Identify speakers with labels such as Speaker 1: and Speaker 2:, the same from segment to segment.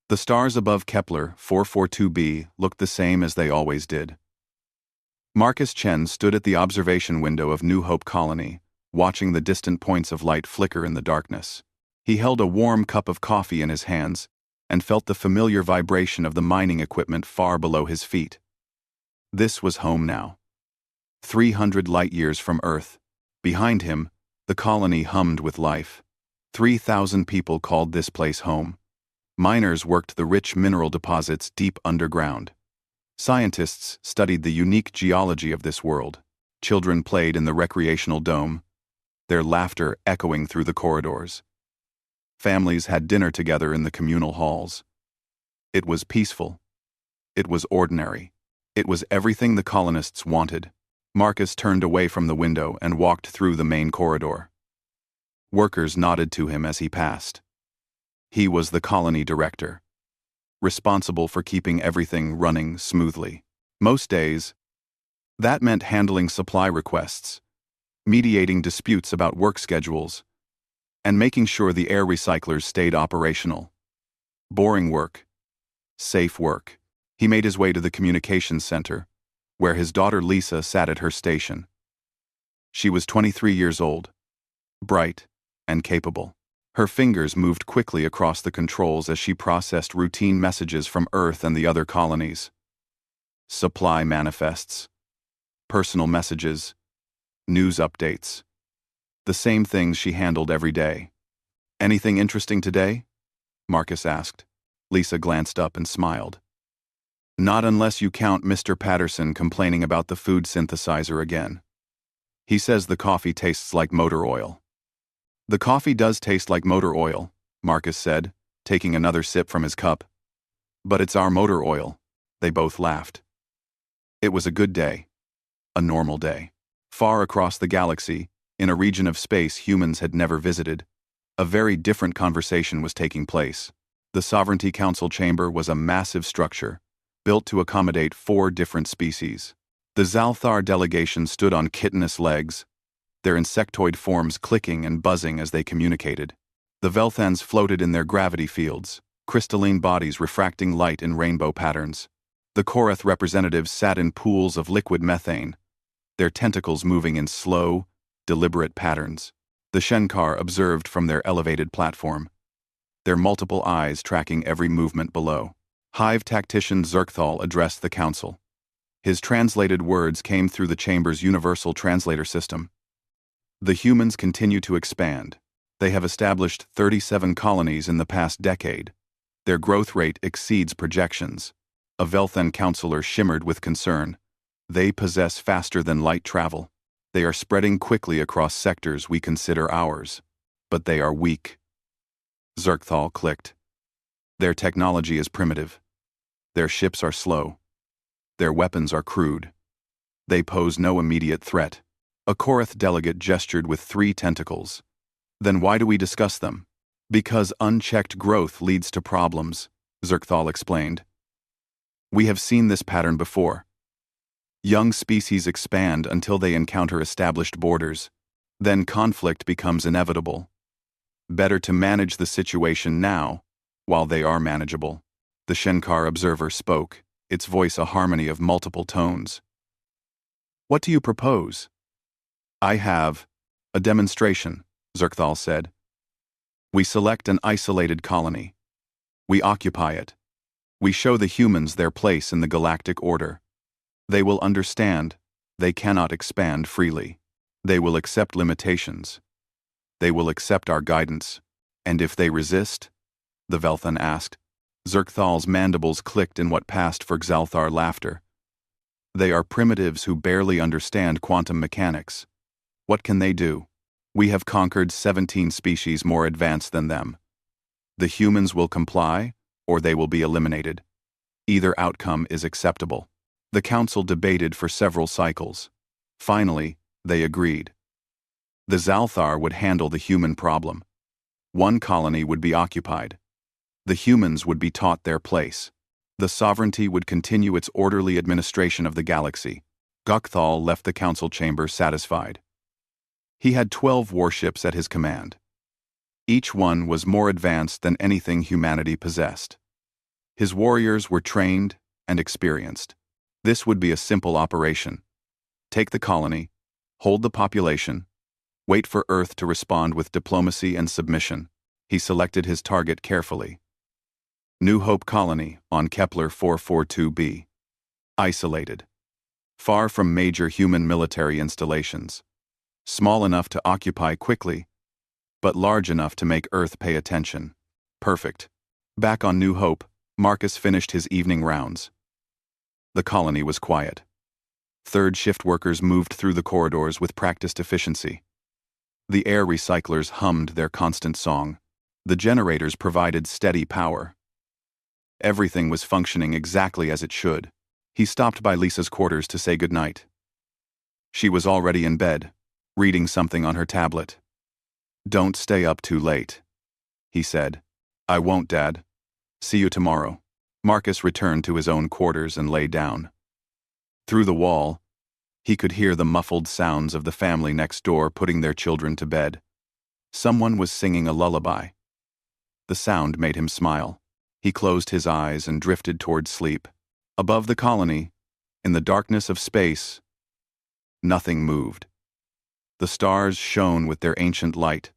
Speaker 1: The stars above Kepler 442b looked the same as they always did. Marcus Chen stood at the observation window of New Hope Colony, watching the distant points of light flicker in the darkness. He held a warm cup of coffee in his hands and felt the familiar vibration of the mining equipment far below his feet. This was home now. 300 light-years from Earth. Behind him, the colony hummed with life. 3,000 people called this place home. Miners worked the rich mineral deposits deep underground. Scientists studied the unique geology of this world. Children played in the recreational dome, their laughter echoing through the corridors. Families had dinner together in the communal halls. It was peaceful. It was ordinary. It was everything the colonists wanted. Marcus turned away from the window and walked through the main corridor. Workers nodded to him as he passed. He was the colony director, responsible for keeping everything running smoothly. Most days, that meant handling supply requests, mediating disputes about work schedules, and making sure the air recyclers stayed operational. Boring work. Safe work. He made his way to the communications center, where his daughter Lisa sat at her station. She was 23 years old, bright and capable. Her fingers moved quickly across the controls as she processed routine messages from Earth and the other colonies. Supply manifests, personal messages, news updates. The same things she handled every day. "Anything interesting today?" Marcus asked. Lisa glanced up and smiled. "Not unless you count Mr. Patterson complaining about the food synthesizer again. He says the coffee tastes like motor oil." "The coffee does taste like motor oil," Marcus said, taking another sip from his cup. "But it's our motor oil." They both laughed. It was a good day. A normal day. Far across the galaxy, in a region of space humans had never visited, a very different conversation was taking place. The Sovereignty Council chamber was a massive structure, built to accommodate 4 different species. The Zalthar delegation stood on chitinous legs, their insectoid forms clicking and buzzing as they communicated. The Velthans floated in their gravity fields, crystalline bodies refracting light in rainbow patterns. The Korath representatives sat in pools of liquid methane, their tentacles moving in slow, deliberate patterns. The Shenkar observed from their elevated platform, their multiple eyes tracking every movement below. Hive tactician Zerkthal addressed the council. His translated words came through the chamber's universal translator system. "The humans continue to expand. They have established 37 colonies in the past decade. Their growth rate exceeds projections." A Velthan counselor shimmered with concern. "They possess faster than light travel. They are spreading quickly across sectors we consider ours. But they are weak." Zerkthal clicked. "Their technology is primitive. Their ships are slow. Their weapons are crude. They pose no immediate threat." A Korath delegate gestured with 3 tentacles. "Then why do we discuss them?" "Because unchecked growth leads to problems," Zerkthal explained. "We have seen this pattern before. Young species expand until they encounter established borders. Then conflict becomes inevitable. Better to manage the situation now, while they are manageable." The Shenkar observer spoke, its voice a harmony of multiple tones. "What do you propose?" "I have a demonstration," Zerkthal said. "We select an isolated colony. We occupy it. We show the humans their place in the galactic order. They will understand they cannot expand freely. They will accept limitations. They will accept our guidance. And if they resist?" the Velthan asked. Zerkthal's mandibles clicked in what passed for Xalthar laughter. "They are primitives who barely understand quantum mechanics. What can they do? We have conquered 17 species more advanced than them. The humans will comply, or they will be eliminated. Either outcome is acceptable." The council debated for several cycles. Finally, they agreed. The Zalthar would handle the human problem. One colony would be occupied. The humans would be taught their place. The sovereignty would continue its orderly administration of the galaxy. Gokthal left the council chamber satisfied. He had 12 warships at his command. Each one was more advanced than anything humanity possessed. His warriors were trained and experienced. This would be a simple operation. Take the colony, hold the population, wait for Earth to respond with diplomacy and submission. He selected his target carefully. New Hope Colony on Kepler 442b. Isolated. Far from major human military installations. Small enough to occupy quickly, but large enough to make Earth pay attention. Perfect. Back on New Hope, Marcus finished his evening rounds. The colony was quiet. Third shift workers moved through the corridors with practiced efficiency. The air recyclers hummed their constant song. The generators provided steady power. Everything was functioning exactly as it should. He stopped by Lisa's quarters to say goodnight. She was already in bed, reading something on her tablet. "Don't stay up too late," he said. "I won't, Dad. See you tomorrow." Marcus returned to his own quarters and lay down. Through the wall, he could hear the muffled sounds of the family next door putting their children to bed. Someone was singing a lullaby. The sound made him smile. He closed his eyes and drifted toward sleep. Above the colony, in the darkness of space, nothing moved. The stars shone with their ancient light.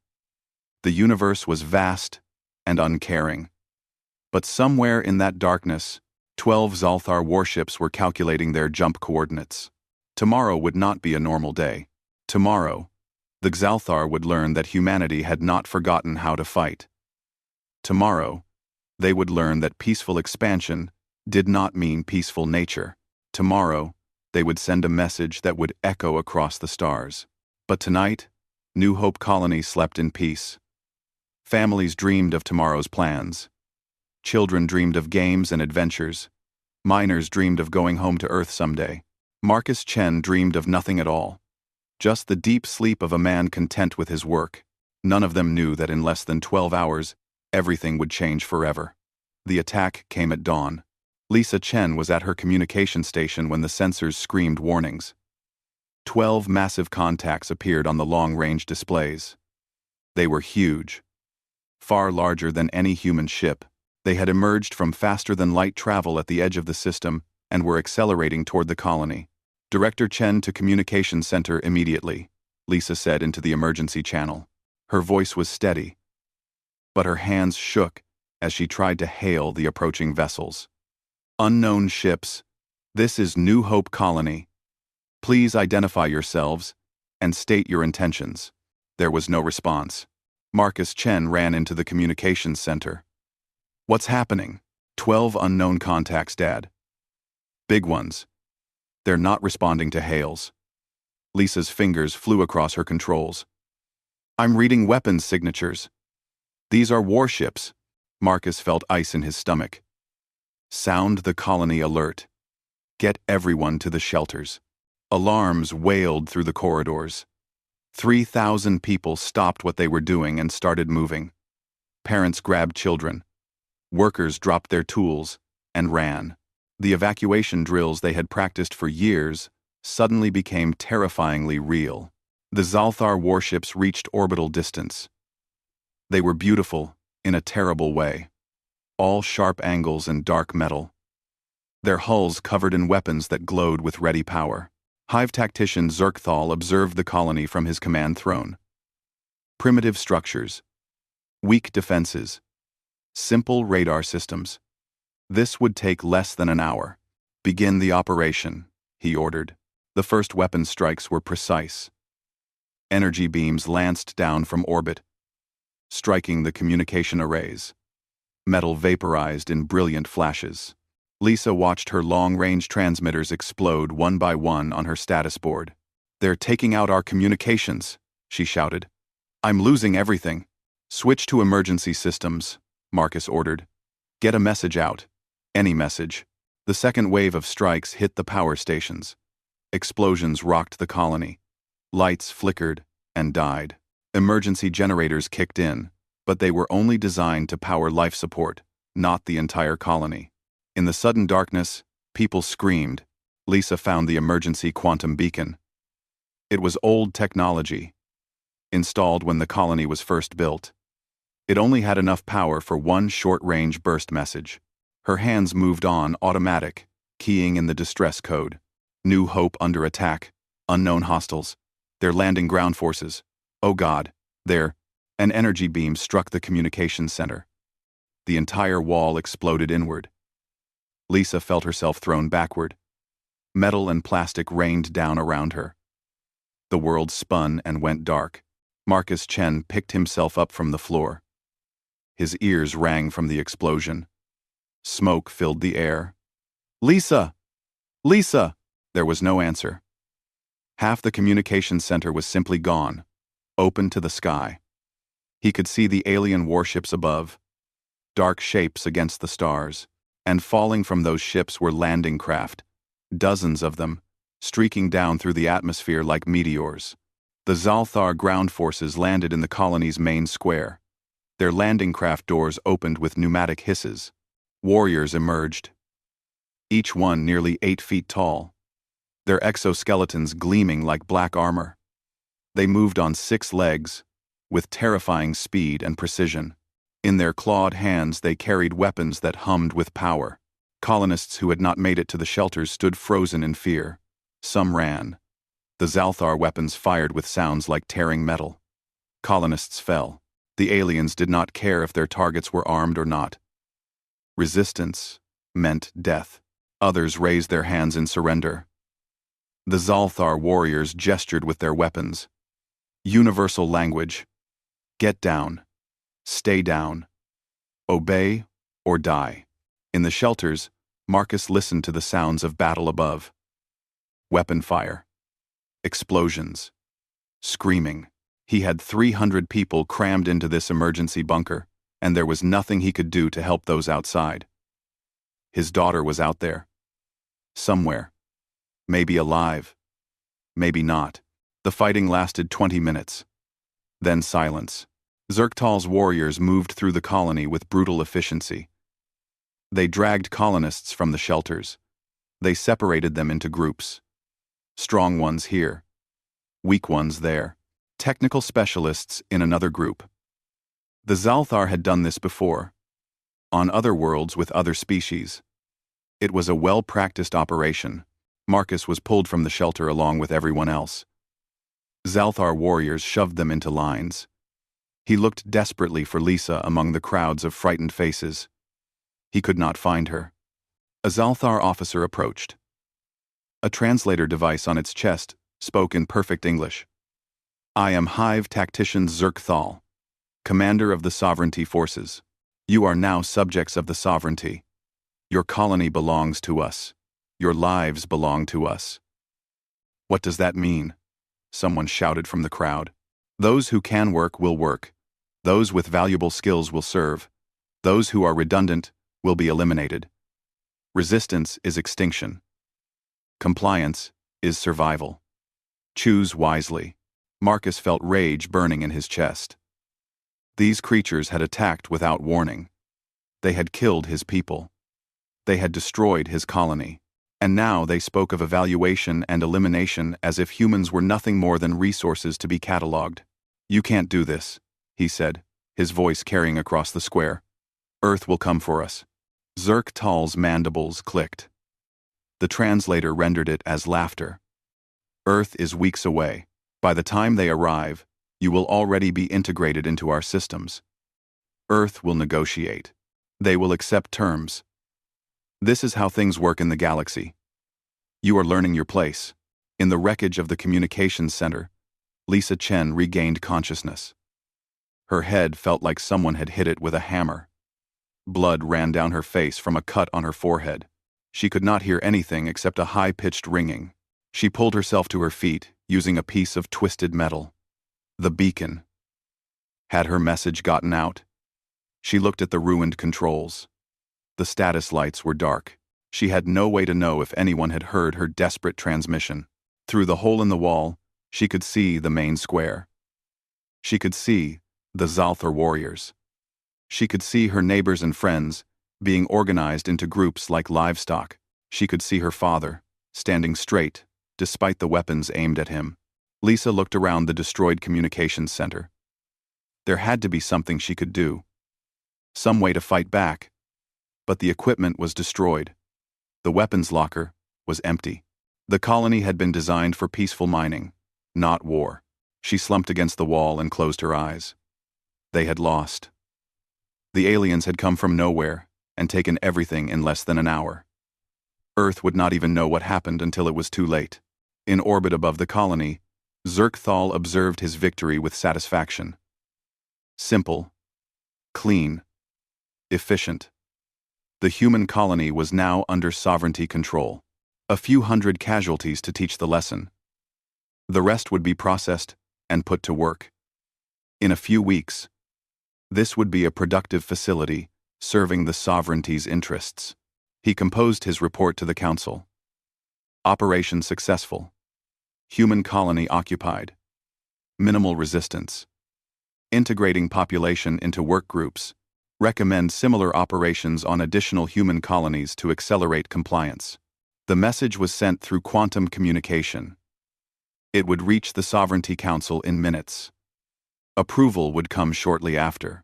Speaker 1: The universe was vast and uncaring. But somewhere in that darkness, 12 Zalthar warships were calculating their jump coordinates. Tomorrow would not be a normal day. Tomorrow, the Xalthar would learn that humanity had not forgotten how to fight. Tomorrow, they would learn that peaceful expansion did not mean peaceful nature. Tomorrow, they would send a message that would echo across the stars. But tonight, New Hope Colony slept in peace. Families dreamed of tomorrow's plans. Children dreamed of games and adventures. Miners dreamed of going home to Earth someday. Marcus Chen dreamed of nothing at all. Just the deep sleep of a man content with his work. None of them knew that in less than 12 hours, everything would change forever. The attack came at dawn. Lisa Chen was at her communication station when the sensors screamed warnings. 12 massive contacts appeared on the long-range displays. They were huge. Far larger than any human ship. They had emerged from faster-than-light travel at the edge of the system and were accelerating toward the colony. "Director Chen to Communication Center immediately," Lisa said into the emergency channel. Her voice was steady, but her hands shook as she tried to hail the approaching vessels. "Unknown ships, this is New Hope Colony. Please identify yourselves and state your intentions." There was no response. Marcus Chen ran into the communications center. "What's happening?" 12 unknown contacts, Dad. "Big ones. They're not responding to hails." Lisa's fingers flew across her controls. "I'm reading weapons signatures. These are warships." Marcus felt ice in his stomach. "Sound the colony alert. Get everyone to the shelters." Alarms wailed through the corridors. 3,000 people stopped what they were doing and started moving. Parents grabbed children. Workers dropped their tools and ran. The evacuation drills they had practiced for years suddenly became terrifyingly real. The Zalthar warships reached orbital distance. They were beautiful in a terrible way. All sharp angles and dark metal. Their hulls covered in weapons that glowed with ready power. Hive tactician Zerkthal observed the colony from his command throne. Primitive structures. Weak defenses. Simple radar systems. This would take less than an hour. "Begin the operation," he ordered. The first weapon strikes were precise. Energy beams lanced down from orbit, striking the communication arrays. Metal vaporized in brilliant flashes. Lisa watched her long-range transmitters explode one by one on her status board. "They're taking out our communications," she shouted. "I'm losing everything." "Switch to emergency systems," Marcus ordered. "Get a message out. Any message." The second wave of strikes hit the power stations. Explosions rocked the colony. Lights flickered and died. Emergency generators kicked in, but they were only designed to power life support, not the entire colony. In the sudden darkness, people screamed. Lisa found the emergency quantum beacon. It was old technology, installed when the colony was first built. It only had enough power for one short-range burst message. Her hands moved on automatic, keying in the distress code. New Hope under attack. Unknown hostiles. They're landing ground forces. Oh God, there. An energy beam struck the communications center. The entire wall exploded inward. Lisa felt herself thrown backward. Metal and plastic rained down around her. The world spun and went dark. Marcus Chen picked himself up from the floor. His ears rang from the explosion. Smoke filled the air. Lisa! Lisa! There was no answer. Half the communications center was simply gone, open to the sky. He could see the alien warships above, dark shapes against the stars, and falling from those ships were landing craft, dozens of them, streaking down through the atmosphere like meteors. The Zalthar ground forces landed in the colony's main square. Their landing craft doors opened with pneumatic hisses. Warriors emerged, each one nearly 8 feet tall, their exoskeletons gleaming like black armor. They moved on 6 legs, with terrifying speed and precision. In their clawed hands they carried weapons that hummed with power. Colonists who had not made it to the shelters stood frozen in fear. Some ran. The Zalthar weapons fired with sounds like tearing metal. Colonists fell. The aliens did not care if their targets were armed or not. Resistance meant death. Others raised their hands in surrender. The Zalthar warriors gestured with their weapons. Universal language. Get down. Stay down. Obey or die. In the shelters, Marcus listened to the sounds of battle above. Weapon fire. Explosions. Screaming. He had 300 people crammed into this emergency bunker, and there was nothing he could do to help those outside. His daughter was out there. Somewhere. Maybe alive. Maybe not. The fighting lasted 20 minutes. Then silence. Zerktal's warriors moved through the colony with brutal efficiency. They dragged colonists from the shelters. They separated them into groups. Strong ones here. Weak ones there. Technical specialists in another group. The Zalthar had done this before. On other worlds with other species. It was a well-practiced operation. Marcus was pulled from the shelter along with everyone else. Zalthar warriors shoved them into lines. He looked desperately for Lisa among the crowds of frightened faces. He could not find her. A Zalthar officer approached. A translator device on its chest spoke in perfect English. I am Hive Tactician Zerkthal, commander of the Sovereignty Forces. You are now subjects of the Sovereignty. Your colony belongs to us. Your lives belong to us. What does that mean? Someone shouted from the crowd. Those who can work will work. Those with valuable skills will serve. Those who are redundant will be eliminated. Resistance is extinction. Compliance is survival. Choose wisely. Marcus felt rage burning in his chest. These creatures had attacked without warning. They had killed his people. They had destroyed his colony. And now they spoke of evaluation and elimination as if humans were nothing more than resources to be catalogued. You can't do this, he said, his voice carrying across the square. Earth will come for us. Zerktal's mandibles clicked. The translator rendered it as laughter. Earth is weeks away. By the time they arrive, you will already be integrated into our systems. Earth will negotiate. They will accept terms. This is how things work in the galaxy. You are learning your place. In the wreckage of the communications center, Lisa Chen regained consciousness. Her head felt like someone had hit it with a hammer. Blood ran down her face from a cut on her forehead. She could not hear anything except a high-pitched ringing. She pulled herself to her feet, using a piece of twisted metal. The beacon. Had her message gotten out? She looked at the ruined controls. The status lights were dark. She had no way to know if anyone had heard her desperate transmission. Through the hole in the wall, she could see the main square. She could see the Zalthar warriors. She could see her neighbors and friends being organized into groups like livestock. She could see her father, standing straight, despite the weapons aimed at him. Lisa looked around the destroyed communications center. There had to be something she could do. Some way to fight back. but the equipment was destroyed. The weapons locker was empty. The colony had been designed for peaceful mining, not war. She slumped against the wall and closed her eyes. They had lost. The aliens had come from nowhere and taken everything in less than an hour. Earth would not even know what happened until it was too late. In orbit above the colony, Zerkthal observed his victory with satisfaction. Simple, clean, efficient. The human colony was now under sovereignty control. A few hundred casualties to teach the lesson. The rest would be processed and put to work. In a few weeks, this would be a productive facility serving the sovereignty's interests. He composed his report to the council. Operation successful. Human colony occupied. Minimal resistance. Integrating population into work groups. Recommend similar operations on additional human colonies to accelerate compliance. The message was sent through quantum communication. It would reach the Sovereignty Council in minutes. Approval would come shortly after.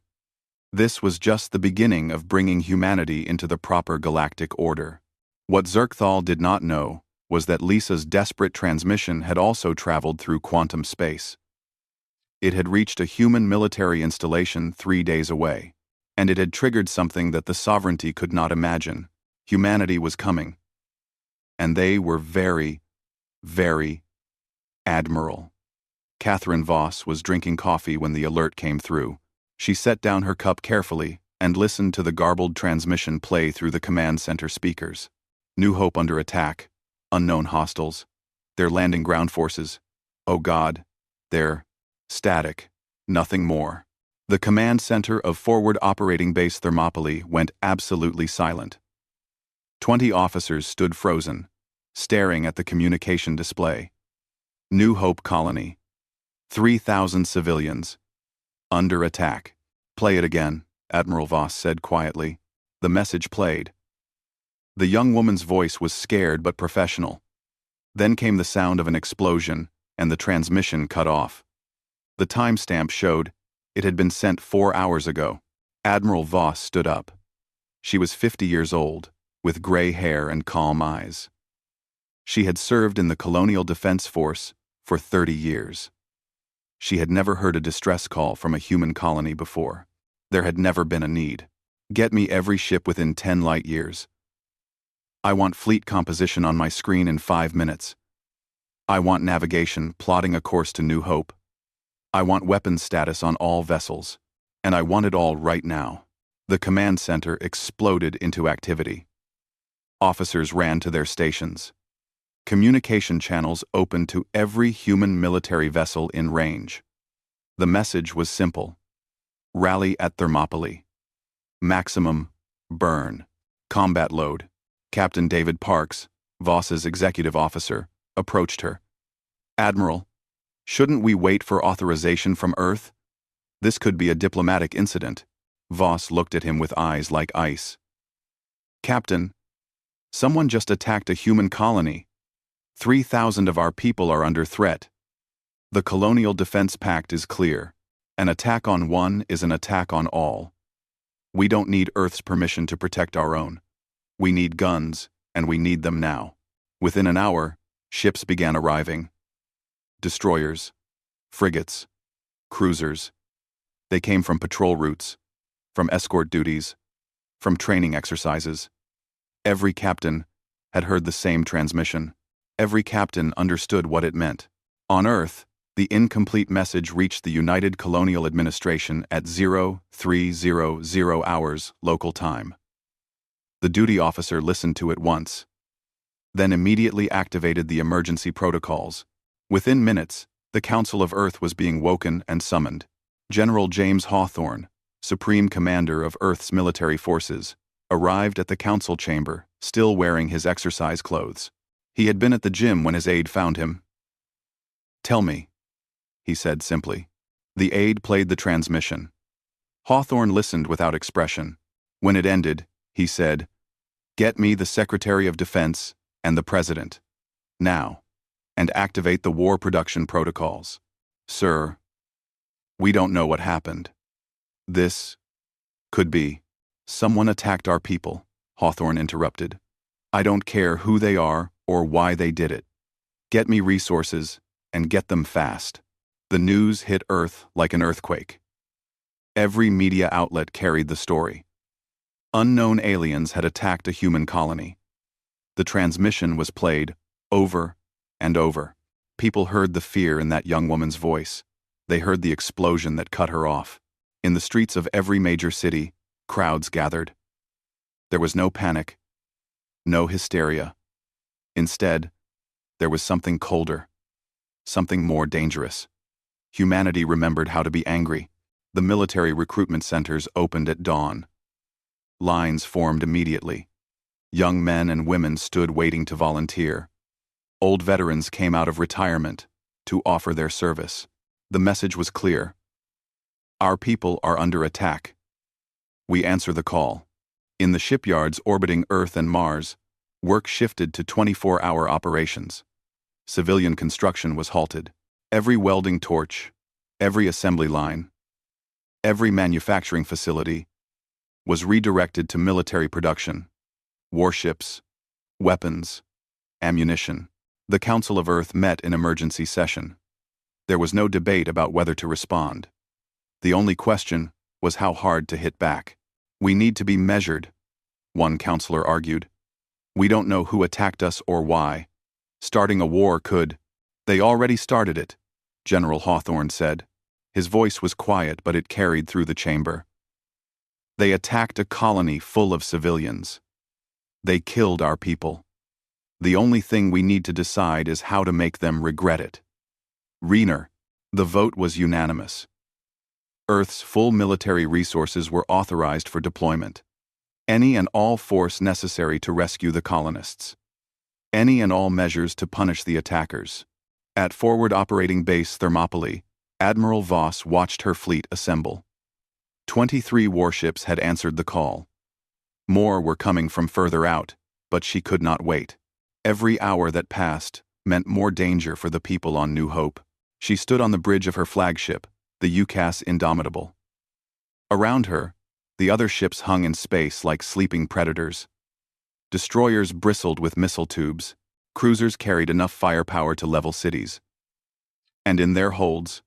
Speaker 1: This was just the beginning of bringing humanity into the proper galactic order. What Zerkthal did not know was that Lisa's desperate transmission had also traveled through quantum space. It had reached a human military installation 3 days away, and it had triggered something that the Sovereignty could not imagine. Humanity was coming. And they were very, very Admiral. Catherine Voss was drinking coffee when the alert came through. She set down her cup carefully and listened to the garbled transmission play through the command center speakers. New Hope under attack. Unknown hostiles. Their landing ground forces. Oh God. They're static. Nothing more. The command center of Forward Operating Base Thermopylae went absolutely silent. 20 officers stood frozen, staring at the communication display. New Hope Colony. 3,000 civilians. Under attack. Play it again, Admiral Voss said quietly. The message played. The young woman's voice was scared but professional. Then came the sound of an explosion, and the transmission cut off. The timestamp showed it had been sent 4 hours ago. Admiral Voss stood up. She was 50 years old, with gray hair and calm eyes. She had served in the Colonial Defense Force for 30 years. She had never heard a distress call from a human colony before. There had never been a need. Get me every ship within 10 light years. I want fleet composition on my screen in 5 minutes. I want navigation plotting a course to New Hope. I want weapons status on all vessels. And I want it all right now. The command center exploded into activity. Officers ran to their stations. Communication channels opened to every human military vessel in range. The message was simple. Rally at Thermopylae. Maximum burn. Combat load. Captain David Parks, Voss's executive officer, approached her. Admiral, shouldn't we wait for authorization from Earth? This could be a diplomatic incident. Voss looked at him with eyes like ice. Captain, someone just attacked a human colony. 3,000 of our people are under threat. The Colonial Defense Pact is clear. An attack on one is an attack on all. We don't need Earth's permission to protect our own. We need guns, and we need them now. Within an hour, ships began arriving. Destroyers, frigates, cruisers. They came from patrol routes, from escort duties, from training exercises. Every captain had heard the same transmission. Every captain understood what it meant. On Earth, the incomplete message reached the United Colonial Administration at 0300 hours local time. The duty officer listened to it once, then immediately activated the emergency protocols. Within minutes, the Council of Earth was being woken and summoned. General James Hawthorne, Supreme Commander of Earth's military forces, arrived at the council chamber, still wearing his exercise clothes. He had been at the gym when his aide found him. Tell me, he said simply. The aide played the transmission. Hawthorne listened without expression. When it ended, he said, "Get me the Secretary of Defense and the President. Now. And activate the war production protocols. Sir, we don't know what happened. This could be. Someone attacked our people. Hawthorne interrupted. "I don't care who they are or why they did it. Get me resources, and get them fast." The news hit Earth like an earthquake. Every media outlet carried the story. Unknown aliens had attacked a human colony. The transmission was played over and over. People heard the fear in that young woman's voice. They heard the explosion that cut her off. In the streets of every major city, crowds gathered. There was no panic, no hysteria. Instead, there was something colder, something more dangerous. Humanity remembered how to be angry. The military recruitment centers opened at dawn. Lines formed immediately. Young men and women stood waiting to volunteer. Old veterans came out of retirement to offer their service. The message was clear. Our people are under attack. We answer the call. In the shipyards orbiting Earth and Mars, work shifted to 24-hour operations. Civilian construction was halted. Every welding torch, every assembly line, every manufacturing facility was redirected to military production. Warships, weapons, ammunition. The Council of Earth met in emergency session. There was no debate about whether to respond. The only question was how hard to hit back. "We need to be measured," one counselor argued. "We don't know who attacked us or why. Starting a war could." "They already started it," General Hawthorne said. His voice was quiet, but it carried through the chamber. "They attacked a colony full of civilians. They killed our people. The only thing we need to decide is how to make them regret it." Reener. The vote was unanimous. Earth's full military resources were authorized for deployment. Any and all force necessary to rescue the colonists. Any and all measures to punish the attackers. At Forward Operating Base Thermopylae, Admiral Voss watched her fleet assemble. 23 warships had answered the call. More were coming from further out, but she could not wait. Every hour that passed meant more danger for the people on New Hope. She stood on the bridge of her flagship, the UCAS Indomitable. Around her, the other ships hung in space like sleeping predators. Destroyers bristled with missile tubes. Cruisers carried enough firepower to level cities. And in their holds,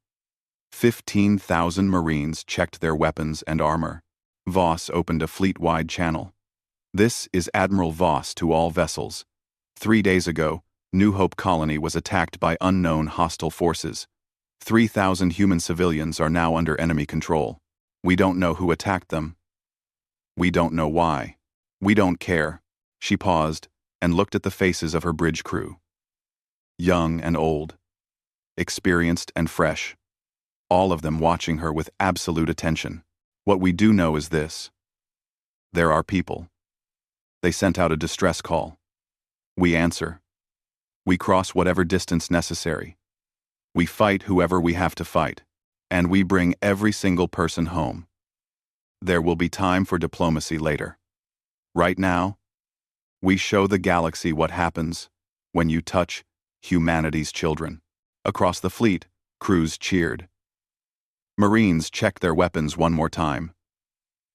Speaker 1: 15,000 Marines checked their weapons and armor. Voss opened a fleet-wide channel. "This is Admiral Voss to all vessels. 3 days ago, New Hope Colony was attacked by unknown hostile forces. 3,000 human civilians are now under enemy control. We don't know who attacked them. We don't know why. We don't care." She paused and looked at the faces of her bridge crew. Young and old, experienced and fresh, all of them watching her with absolute attention. "What we do know is this. There are people." They sent out a distress call. We answer. We cross whatever distance necessary. We fight whoever we have to fight, and we bring every single person home. There will be time for diplomacy later. Right now, we show the galaxy what happens when you touch humanity's children. Across the fleet, crews cheered. Marines checked their weapons one more time.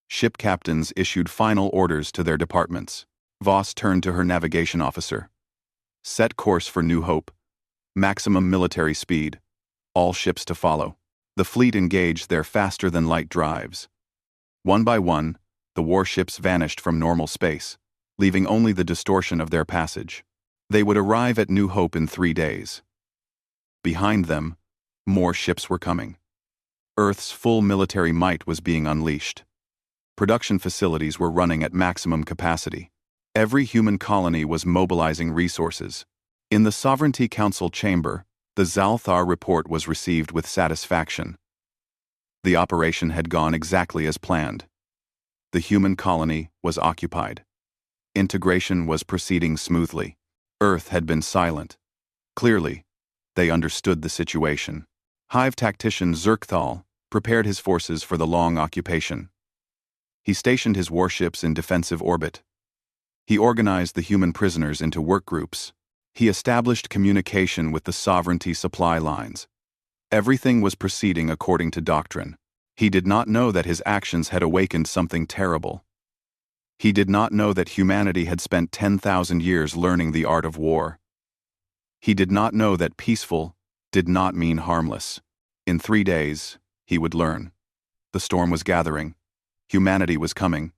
Speaker 1: Ship captains issued final orders to their departments. Voss turned to her navigation officer. "Set course for New Hope. Maximum military speed. All ships to follow." The fleet engaged their faster-than-light drives. One by one, the warships vanished from normal space, leaving only the distortion of their passage. They would arrive at New Hope in 3 days. Behind them, more ships were coming. Earth's full military might was being unleashed. Production facilities were running at maximum capacity. Every human colony was mobilizing resources. In the Sovereignty Council chamber, the Zalthar report was received with satisfaction. The operation had gone exactly as planned. The human colony was occupied. Integration was proceeding smoothly. Earth had been silent. Clearly, they understood the situation. Hive tactician Zerkthal prepared his forces for the long occupation. He stationed his warships in defensive orbit. He organized the human prisoners into work groups. He established communication with the sovereignty supply lines. Everything was proceeding according to doctrine. He did not know that his actions had awakened something terrible. He did not know that humanity had spent 10,000 years learning the art of war. He did not know that peaceful did not mean harmless. In 3 days, he would learn. The storm was gathering. Humanity was coming.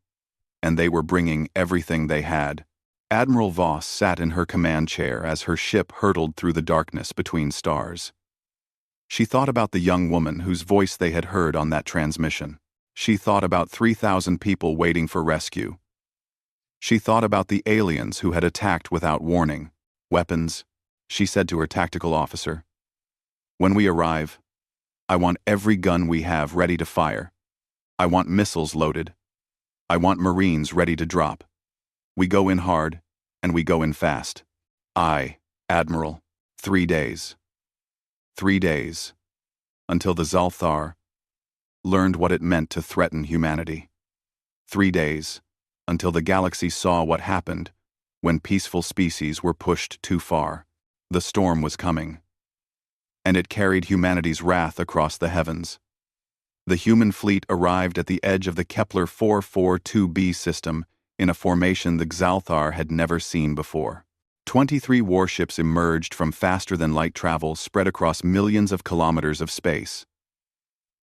Speaker 1: And they were bringing everything they had. Admiral Voss sat in her command chair as her ship hurtled through the darkness between stars. She thought about the young woman whose voice they had heard on that transmission. She thought about 3,000 people waiting for rescue. She thought about the aliens who had attacked without warning. Weapons, she said to her tactical officer. When we arrive, I want every gun we have ready to fire. I want missiles loaded. I want Marines ready to drop. We go in hard, and we go in fast. Admiral, 3 days. 3 days. Until the Zalthar learned what it meant to threaten humanity. 3 days. Until the galaxy saw what happened when peaceful species were pushed too far. The storm was coming. And it carried humanity's wrath across the heavens. The human fleet arrived at the edge of the Kepler 442b system in a formation the Xalthar had never seen before. 23 warships emerged from faster-than-light travel spread across millions of kilometers of space.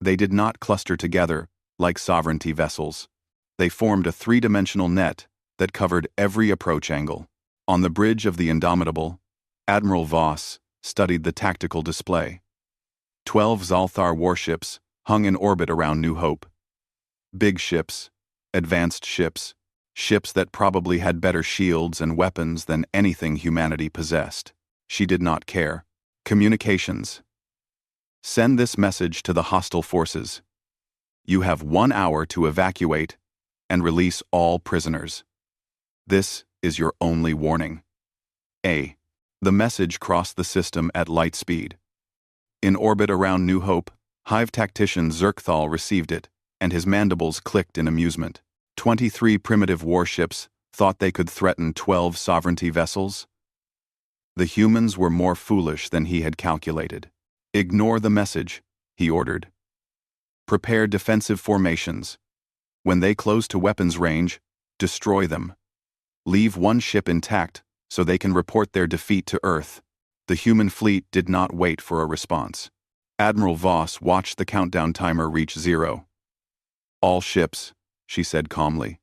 Speaker 1: They did not cluster together like sovereignty vessels. They formed a three-dimensional net that covered every approach angle. On the bridge of the Indomitable, Admiral Voss studied the tactical display. 12 Zalthar warships hung in orbit around New Hope. Big ships, advanced ships, ships that probably had better shields and weapons than anything humanity possessed. She did not care. Communications. Send this message to the hostile forces. You have 1 hour to evacuate and release all prisoners. This is your only warning. A. The message crossed the system at light speed. In orbit around New Hope, Hive tactician Zerkthal received it, and his mandibles clicked in amusement. 23 primitive warships thought they could threaten 12 sovereignty vessels? The humans were more foolish than he had calculated. Ignore the message, he ordered. Prepare defensive formations. When they close to weapons range, destroy them. Leave one ship intact so they can report their defeat to Earth. The human fleet did not wait for a response. Admiral Voss watched the countdown timer reach 0. All ships, she said calmly.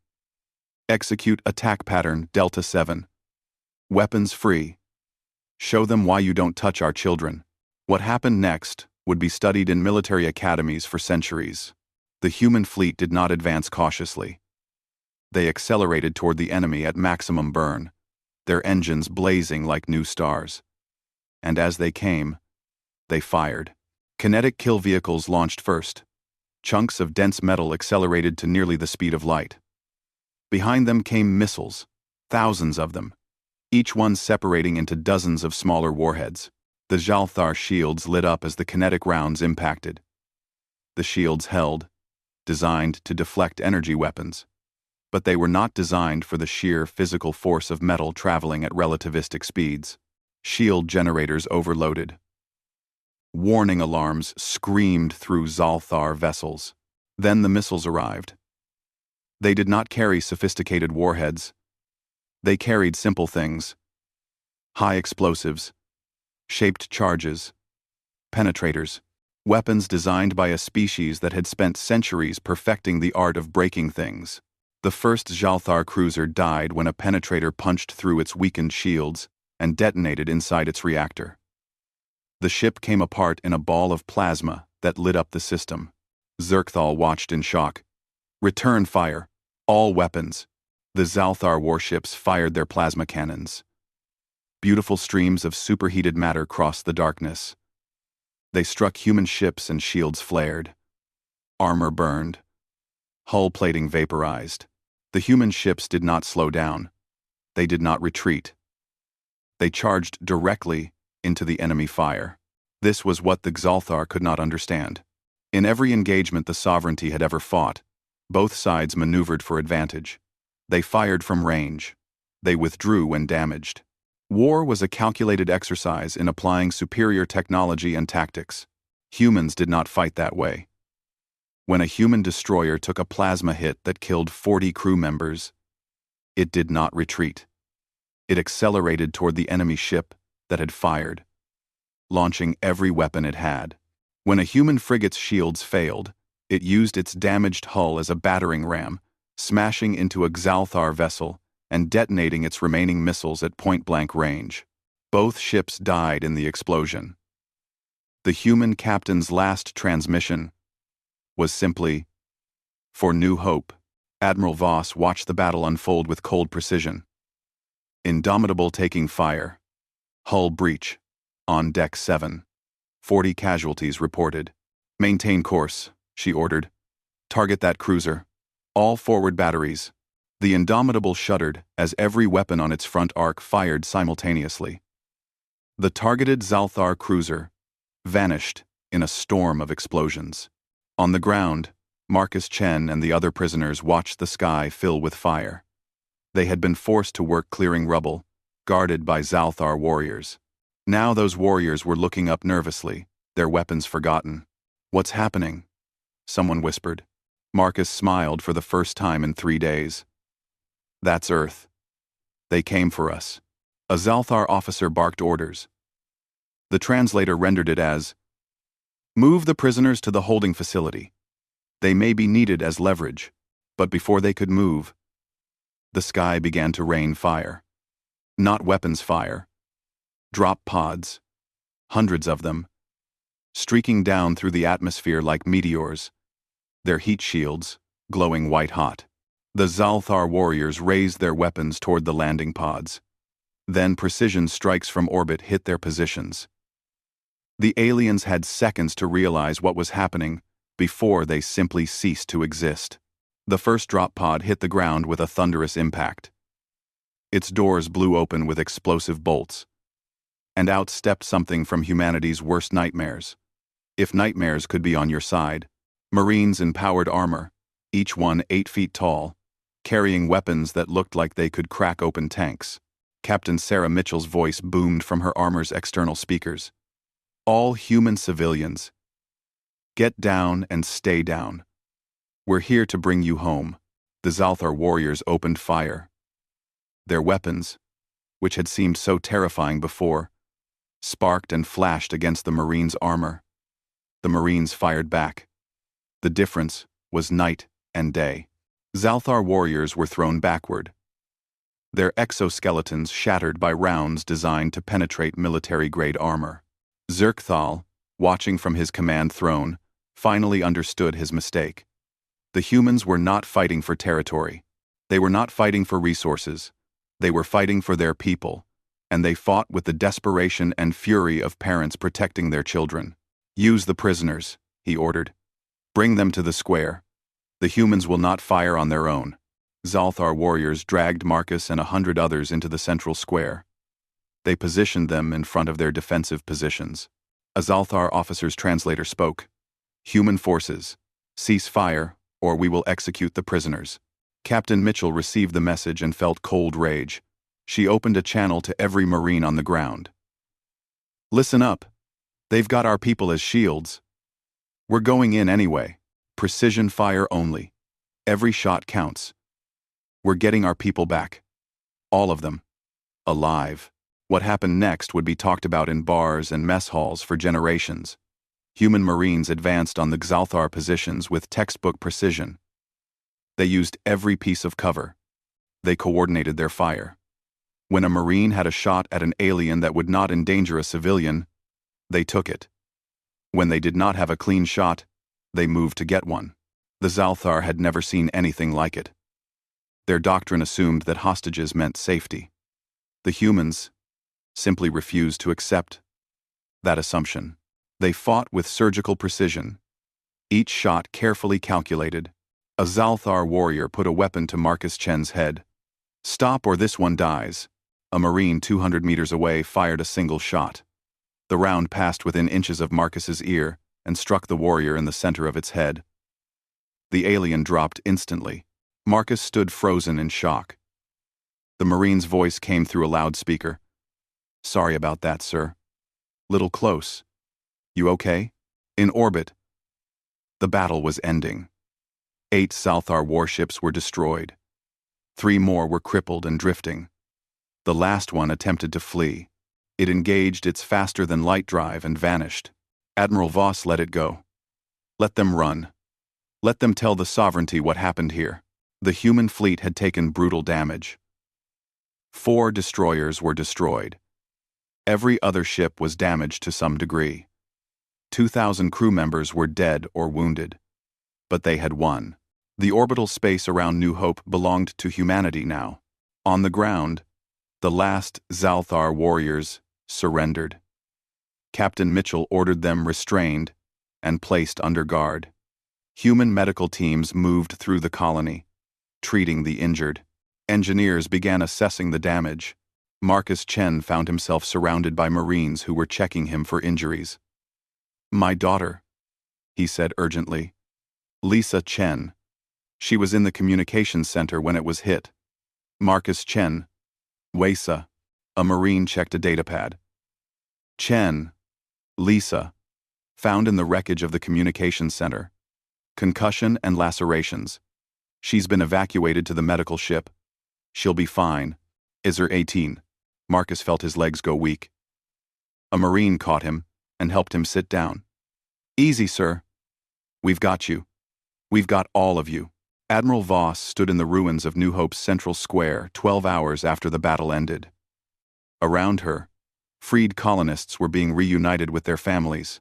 Speaker 1: Execute attack pattern Delta 7. Weapons free. Show them why you don't touch our children. What happened next would be studied in military academies for centuries. The human fleet did not advance cautiously. They accelerated toward the enemy at maximum burn, their engines blazing like new stars. And as they came, they fired. Kinetic kill vehicles launched first. Chunks of dense metal accelerated to nearly the speed of light. Behind them came missiles, thousands of them, each one separating into dozens of smaller warheads. The Zalthar shields lit up as the kinetic rounds impacted. The shields held, designed to deflect energy weapons, but they were not designed for the sheer physical force of metal traveling at relativistic speeds. Shield generators overloaded. Warning alarms screamed through Zalthar vessels. Then the missiles arrived. They did not carry sophisticated warheads. They carried simple things. High explosives, shaped charges, penetrators, weapons designed by a species that had spent centuries perfecting the art of breaking things. The first Zalthar cruiser died when a penetrator punched through its weakened shields and detonated inside its reactor. The ship came apart in a ball of plasma that lit up the system. Zerkthal watched in shock. Return fire. All weapons. The Zalthar warships fired their plasma cannons. Beautiful streams of superheated matter crossed the darkness. They struck human ships and shields flared. Armor burned. Hull plating vaporized. The human ships did not slow down. They did not retreat. They charged directly into the enemy fire. This was what the Xalthar could not understand. In every engagement the sovereignty had ever fought, both sides maneuvered for advantage. They fired from range. They withdrew when damaged. War was a calculated exercise in applying superior technology and tactics. Humans did not fight that way. When a human destroyer took a plasma hit that killed 40 crew members, It did not retreat. It accelerated toward the enemy ship that had fired, launching every weapon it had. When a human frigate's shields failed, it used its damaged hull as a battering ram, smashing into a Xalthar vessel and detonating its remaining missiles at point-blank range. Both ships died in the explosion. The human captain's last transmission was simply, "For New Hope." Admiral Voss watched the battle unfold with cold precision. Indomitable taking fire. Hull breach. On deck 7. 40 casualties reported. "Maintain course," she ordered. "Target that cruiser. All forward batteries." The Indomitable shuddered as every weapon on its front arc fired simultaneously. The targeted Xalthar cruiser vanished in a storm of explosions. On the ground, Marcus Chen and the other prisoners watched the sky fill with fire. They had been forced to work clearing rubble, guarded by Xalthar warriors. Now those warriors were looking up nervously, their weapons forgotten. "What's happening?" someone whispered. Marcus smiled for the first time in 3 days. "That's Earth. They came for us." A Xalthar officer barked orders. The translator rendered it as, "Move the prisoners to the holding facility. They may be needed as leverage." But before they could move, the sky began to rain fire. Not weapons fire. Drop pods. Hundreds of them. Streaking down through the atmosphere like meteors, their heat shields glowing white-hot. The Xalthar warriors raised their weapons toward the landing pods. Then precision strikes from orbit hit their positions. The aliens had seconds to realize what was happening before they simply ceased to exist. The first drop pod hit the ground with a thunderous impact. Its doors blew open with explosive bolts, and out stepped something from humanity's worst nightmares. If nightmares could be on your side, Marines in powered armor, each one 8 feet tall, carrying weapons that looked like they could crack open tanks. Captain Sarah Mitchell's voice boomed from her armor's external speakers. "All human civilians, get down and stay down. We're here to bring you home." The Xalthar warriors opened fire. Their weapons, which had seemed so terrifying before, sparked and flashed against the Marines' armor. The Marines fired back. The difference was night and day. Xalthar warriors were thrown backward, their exoskeletons shattered by rounds designed to penetrate military-grade armor. Zerkthal, watching from his command throne, finally understood his mistake. The humans were not fighting for territory. They were not fighting for resources. They were fighting for their people, and they fought with the desperation and fury of parents protecting their children. "Use the prisoners," he ordered. "Bring them to the square. The humans will not fire on their own." Xalthar warriors dragged Marcus and 100 others into the central square. They positioned them in front of their defensive positions. A Xalthar officer's translator spoke. "Human forces, cease fire, or we will execute the prisoners." Captain Mitchell received the message and felt cold rage. She opened a channel to every Marine on the ground. "Listen up. They've got our people as shields. We're going in anyway. Precision fire only. Every shot counts. We're getting our people back. All of them. Alive." What happened next would be talked about in bars and mess halls for generations. Human Marines advanced on the Xalthar positions with textbook precision. They used every piece of cover. They coordinated their fire. When a Marine had a shot at an alien that would not endanger a civilian, they took it. When they did not have a clean shot, they moved to get one. The Xalthar had never seen anything like it. Their doctrine assumed that hostages meant safety. The humans simply refused to accept that assumption. They fought with surgical precision, each shot carefully calculated. A Xalthar warrior put a weapon to Marcus Chen's head. "Stop or this one dies." A Marine 200 meters away fired a single shot. The round passed within inches of Marcus's ear and struck the warrior in the center of its head. The alien dropped instantly. Marcus stood frozen in shock. The Marine's voice came through a loudspeaker. "Sorry about that, sir. Little close. You okay?" In orbit, the battle was ending. 8 Xalthar warships were destroyed. 3 more were crippled and drifting. The last one attempted to flee. It engaged its faster-than-light drive and vanished. Admiral Voss let it go. Let them run. Let them tell the sovereignty what happened here. The human fleet had taken brutal damage. 4 destroyers were destroyed. Every other ship was damaged to some degree. 2,000 crew members were dead or wounded. But they had won. The orbital space around New Hope belonged to humanity now. On the ground, the last Zalthar warriors surrendered. Captain Mitchell ordered them restrained and placed under guard. Human medical teams moved through the colony, treating the injured. Engineers began assessing the damage. Marcus Chen found himself surrounded by Marines who were checking him for injuries. "My daughter," he said urgently. "Lisa Chen. She was in the communications center when it was hit." Marcus Chen. Weisa. A Marine checked a datapad. Chen. Lisa. Found in the wreckage of the communications center. Concussion and lacerations. She's been evacuated to the medical ship. She'll be fine. Is her 18? Marcus felt his legs go weak. A Marine caught him and helped him sit down. "Easy, sir. We've got you. We've got all of you." Admiral Voss stood in the ruins of New Hope's central square 12 hours after the battle ended. Around her, freed colonists were being reunited with their families.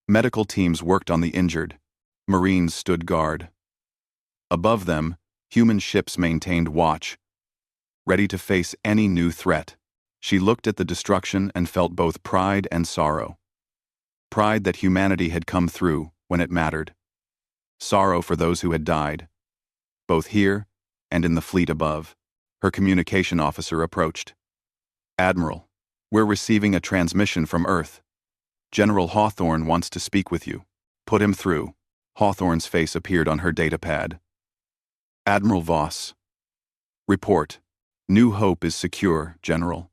Speaker 1: Medical teams worked on the injured. Marines stood guard. Above them, human ships maintained watch, ready to face any new threat. She looked at the destruction and felt both pride and sorrow. Pride that humanity had come through when it mattered. Sorrow for those who had died, both here and in the fleet above. Her communication officer approached. "Admiral, we're receiving a transmission from Earth. General Hawthorne wants to speak with you." "Put him through." Hawthorne's face appeared on her datapad. "Admiral Voss. Report. New Hope is secure, General.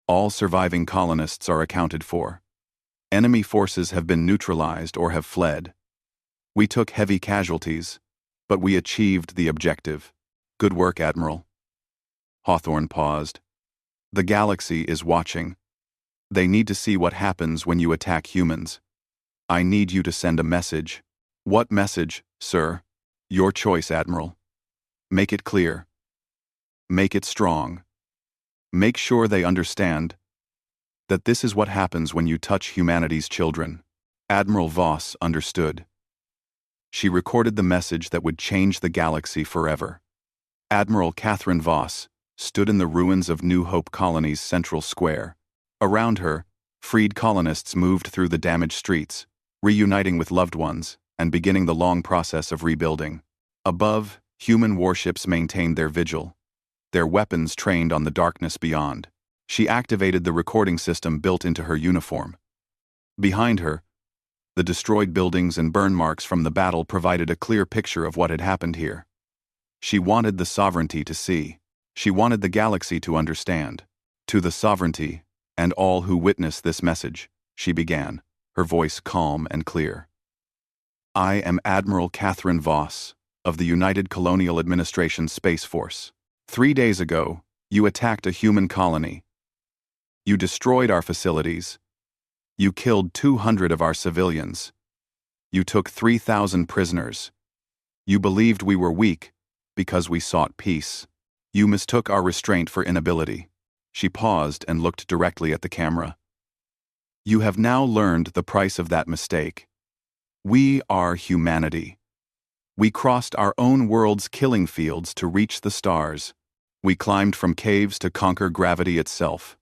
Speaker 1: All surviving colonists are accounted for. Enemy forces have been neutralized or have fled. We took heavy casualties, but we achieved the objective. Good work, Admiral." Hawthorne paused. "The galaxy is watching. They need to see what happens when you attack humans. I need you to send a message." "What message, sir?" "Your choice, Admiral. Make it clear. Make it strong. Make sure they understand that this is what happens when you touch humanity's children." Admiral Voss understood. She recorded the message that would change the galaxy forever. Admiral Catherine Voss stood in the ruins of New Hope Colony's central square. Around her, freed colonists moved through the damaged streets, reuniting with loved ones and beginning the long process of rebuilding. Above, human warships maintained their vigil, their weapons trained on the darkness beyond. She activated the recording system built into her uniform. Behind her, the destroyed buildings and burn marks from the battle provided a clear picture of what had happened here. She wanted the sovereignty to see. She wanted the galaxy to understand. "To the sovereignty and all who witness this message," she began, her voice calm and clear. "I am Admiral Catherine Voss of the United Colonial Administration Space Force. 3 days ago, you attacked a human colony. You destroyed our facilities. You killed 200 of our civilians. You took 3,000 prisoners. You believed we were weak because we sought peace. You mistook our restraint for inability." She paused and looked directly at the camera. "You have now learned the price of that mistake. We are humanity. We crossed our own world's killing fields to reach the stars. We climbed from caves to conquer gravity itself.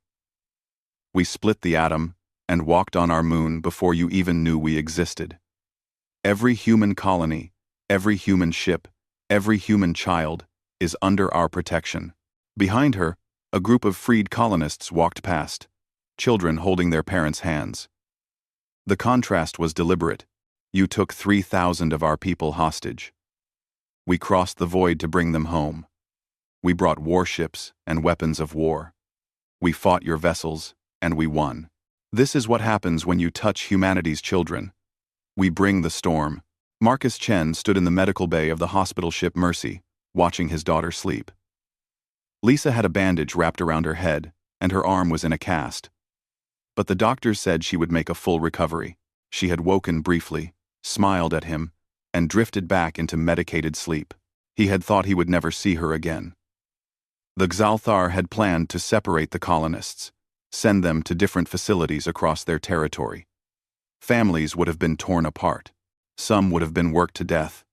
Speaker 1: We split the atom and walked on our moon before you even knew we existed. Every human colony, every human ship, every human child is under our protection." Behind her, a group of freed colonists walked past, children holding their parents' hands. The contrast was deliberate. You took 3,000 of our people hostage. We crossed the void to bring them home. We brought warships and weapons of war. We fought your vessels, and we won. This is what happens when you touch humanity's children. We bring the storm. Marcus Chen stood in the medical bay of the hospital ship Mercy, watching his daughter sleep. Lisa had a bandage wrapped around her head, and her arm was in a cast. But the doctors said she would make a full recovery. She had woken briefly, smiled at him, and drifted back into medicated sleep. He had thought he would never see her again. The Xalthar had planned to separate the colonists, send them to different facilities across their territory. Families would have been torn apart. Some would have been worked to death.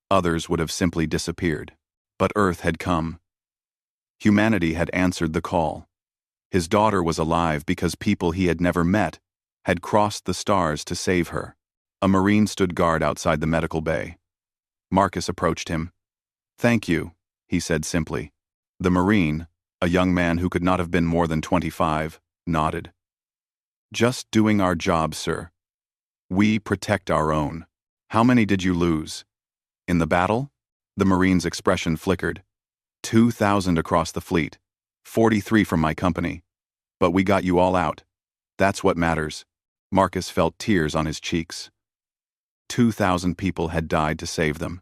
Speaker 1: Others would have simply disappeared. But Earth had come. Humanity had answered the call. His daughter was alive because people he had never met had crossed the stars to save her. A Marine stood guard outside the medical bay. Marcus approached him. "Thank you," he said simply. The Marine, a young man who could not have been more than 25, nodded. "Just doing our job, sir. We protect our own. How many did you lose?" "In the battle?" The Marine's expression flickered. 2,000 across the fleet. 43 from my company. But we got you all out. That's what matters." Marcus felt tears on his cheeks. 2,000 people had died to save them.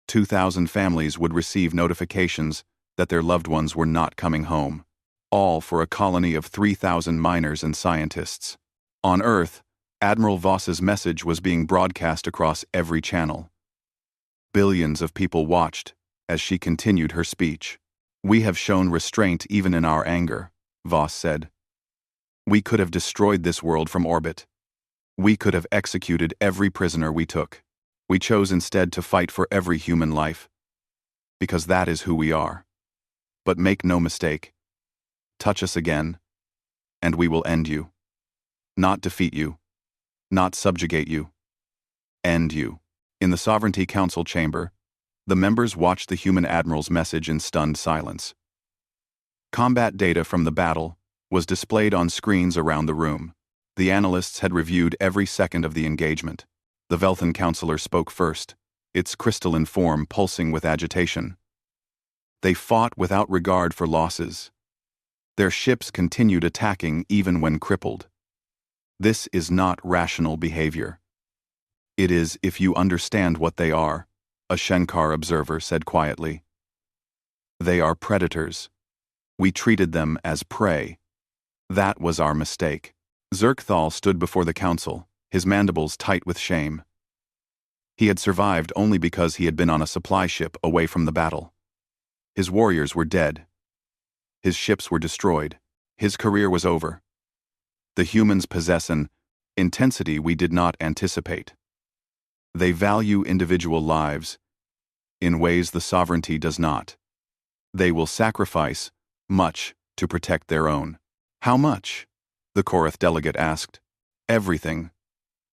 Speaker 1: 2,000 families would receive notifications that their loved ones were not coming home. All for a colony of 3,000 miners and scientists. On Earth, Admiral Voss's message was being broadcast across every channel. Billions of people watched as she continued her speech. "We have shown restraint even in our anger," Voss said. "We could have destroyed this world from orbit. We could have executed every prisoner we took. We chose instead to fight for every human life. Because that is who we are. But make no mistake. Touch us again, and we will end you. Not defeat you. Not subjugate you. End you." In the Sovereignty Council chamber, the members watched the human admiral's message in stunned silence. Combat data from the battle was displayed on screens around the room. The analysts had reviewed every second of the engagement. The Velthan counselor spoke first, its crystalline form pulsing with agitation. "They fought without regard for losses. Their ships continued attacking even when crippled. This is not rational behavior. It is if you understand what they are," a Shenkar observer said quietly. "They are predators. We treated them as prey. That was our mistake." Zerkthal stood before the council, his mandibles tight with shame. He had survived only because he had been on a supply ship away from the battle. His warriors were dead. His ships were destroyed. His career was over. The humans possess an intensity we did not anticipate. They value individual lives in ways the sovereignty does not. They will sacrifice much to protect their own. "How much?" the Korath delegate asked. "Everything,"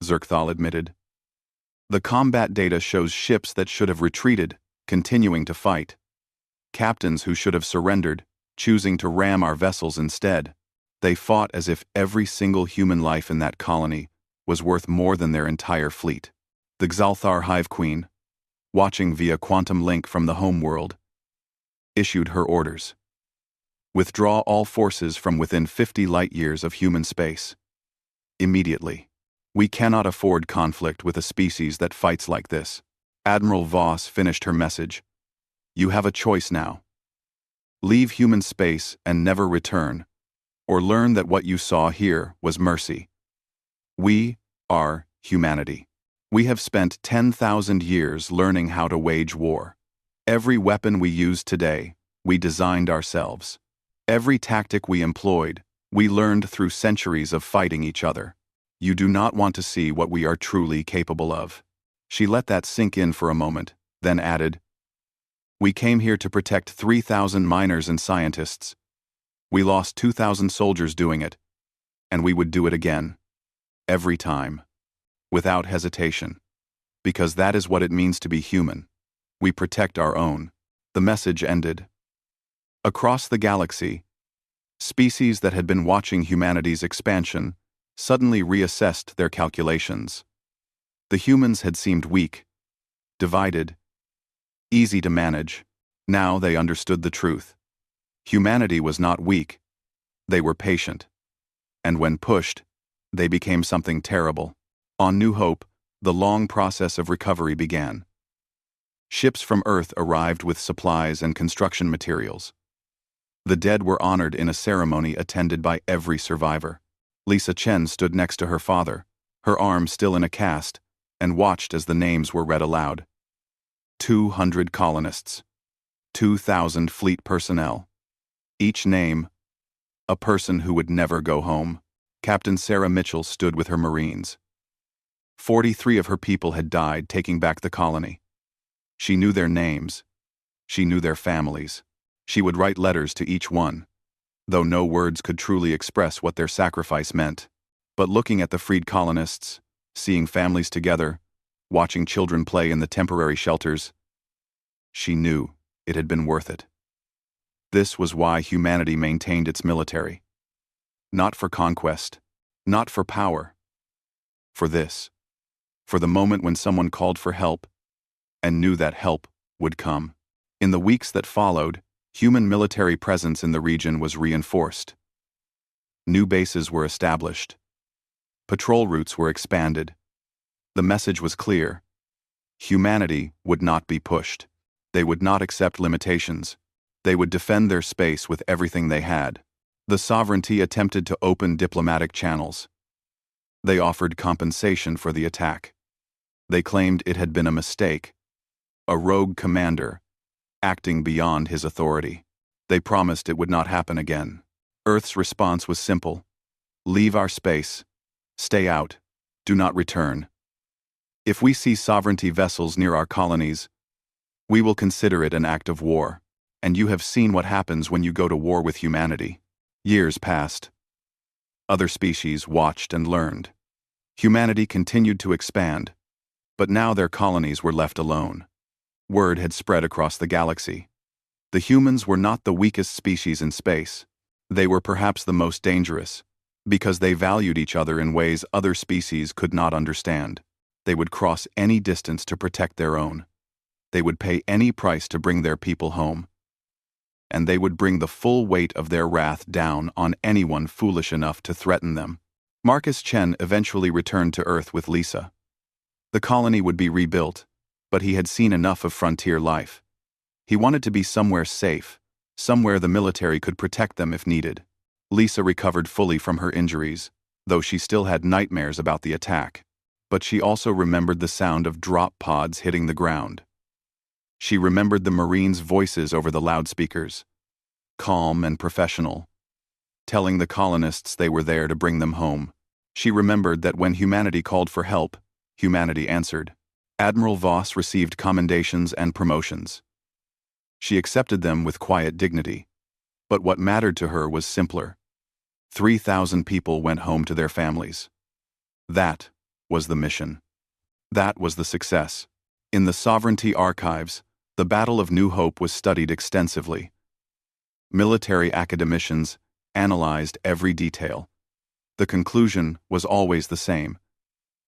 Speaker 1: Zerkthal admitted. "The combat data shows ships that should have retreated, continuing to fight. Captains who should have surrendered, choosing to ram our vessels instead. They fought as if every single human life in that colony was worth more than their entire fleet." The Xalthar Hive Queen, watching via quantum link from the home world, issued her orders. "Withdraw all forces from within 50 light-years of human space. Immediately. We cannot afford conflict with a species that fights like this." Admiral Voss finished her message. "You have a choice now. Leave human space and never return, or learn that what you saw here was mercy. We are humanity. We have spent 10,000 years learning how to wage war. Every weapon we use today, we designed ourselves. Every tactic we employed, we learned through centuries of fighting each other. You do not want to see what we are truly capable of." She let that sink in for a moment, then added, "We came here to protect 3,000 miners and scientists. We lost 2,000 soldiers doing it, and we would do it again. Every time. Without hesitation. Because that is what it means to be human. We protect our own." The message ended. Across the galaxy, species that had been watching humanity's expansion suddenly reassessed their calculations. The humans had seemed weak, divided, easy to manage. Now they understood the truth. Humanity was not weak. They were patient. And when pushed, they became something terrible. On New Hope, the long process of recovery began. Ships from Earth arrived with supplies and construction materials. The dead were honored in a ceremony attended by every survivor. Lisa Chen stood next to her father, her arm still in a cast, and watched as the names were read aloud. 200 colonists. 2,000 fleet personnel. Each name, a person who would never go home. Captain Sarah Mitchell stood with her Marines. 43 of her people had died taking back the colony. She knew their names. She knew their families. She would write letters to each one, though no words could truly express what their sacrifice meant. But looking at the freed colonists, seeing families together, watching children play in the temporary shelters, she knew it had been worth it. This was why humanity maintained its military. Not for conquest, not for power. For this. For the moment when someone called for help, and knew that help would come. In the weeks that followed, human military presence in the region was reinforced. New bases were established. Patrol routes were expanded. The message was clear. Humanity would not be pushed. They would not accept limitations. They would defend their space with everything they had. The sovereignty attempted to open diplomatic channels. They offered compensation for the attack. They claimed it had been a mistake, a rogue commander, acting beyond his authority. They promised it would not happen again. Earth's response was simple. Leave our space. Stay out. Do not return. If we see sovereignty vessels near our colonies, we will consider it an act of war. And you have seen what happens when you go to war with humanity. Years passed. Other species watched and learned. Humanity continued to expand, but now their colonies were left alone. Word had spread across the galaxy. The humans were not the weakest species in space. They were perhaps the most dangerous, because they valued each other in ways other species could not understand. They would cross any distance to protect their own. They would pay any price to bring their people home. And they would bring the full weight of their wrath down on anyone foolish enough to threaten them. Marcus Chen eventually returned to Earth with Lisa. The colony would be rebuilt, but he had seen enough of frontier life. He wanted to be somewhere safe, somewhere the military could protect them if needed. Lisa recovered fully from her injuries, though she still had nightmares about the attack. But she also remembered the sound of drop pods hitting the ground. She remembered the Marines' voices over the loudspeakers, calm and professional, telling the colonists they were there to bring them home. She remembered that when humanity called for help, humanity answered. Admiral Voss received commendations and promotions. She accepted them with quiet dignity. But what mattered to her was simpler. 3,000 people went home to their families. That was the mission. That was the success. In the Sovereignty archives, the Battle of New Hope was studied extensively. Military academicians analyzed every detail. The conclusion was always the same.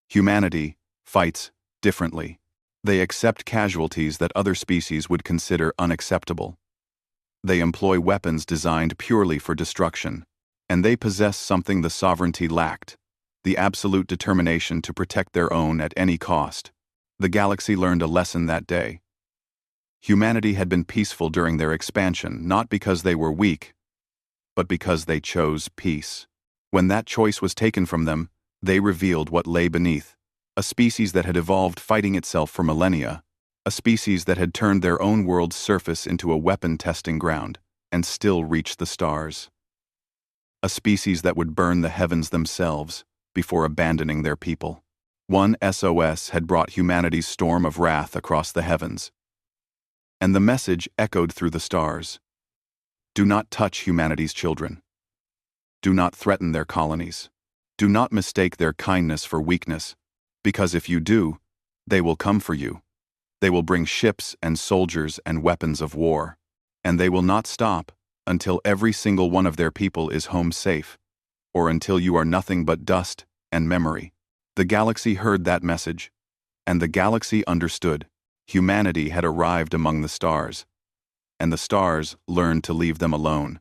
Speaker 1: Humanity fights differently. They accept casualties that other species would consider unacceptable. They employ weapons designed purely for destruction, and they possess something the sovereignty lacked: the absolute determination to protect their own at any cost. The galaxy learned a lesson that day. Humanity had been peaceful during their expansion, not because they were weak, but because they chose peace. When that choice was taken from them, they revealed what lay beneath: a species that had evolved fighting itself for millennia, a species that had turned their own world's surface into a weapon testing ground and still reached the stars. A species that would burn the heavens themselves before abandoning their people. One SOS had brought humanity's storm of wrath across the heavens. And the message echoed through the stars. Do not touch humanity's children. Do not threaten their colonies. Do not mistake their kindness for weakness, because if you do, they will come for you. They will bring ships and soldiers and weapons of war. And they will not stop until every single one of their people is home safe, or until you are nothing but dust and memory. The galaxy heard that message, and the galaxy understood. Humanity had arrived among the stars, and the stars learned to leave them alone.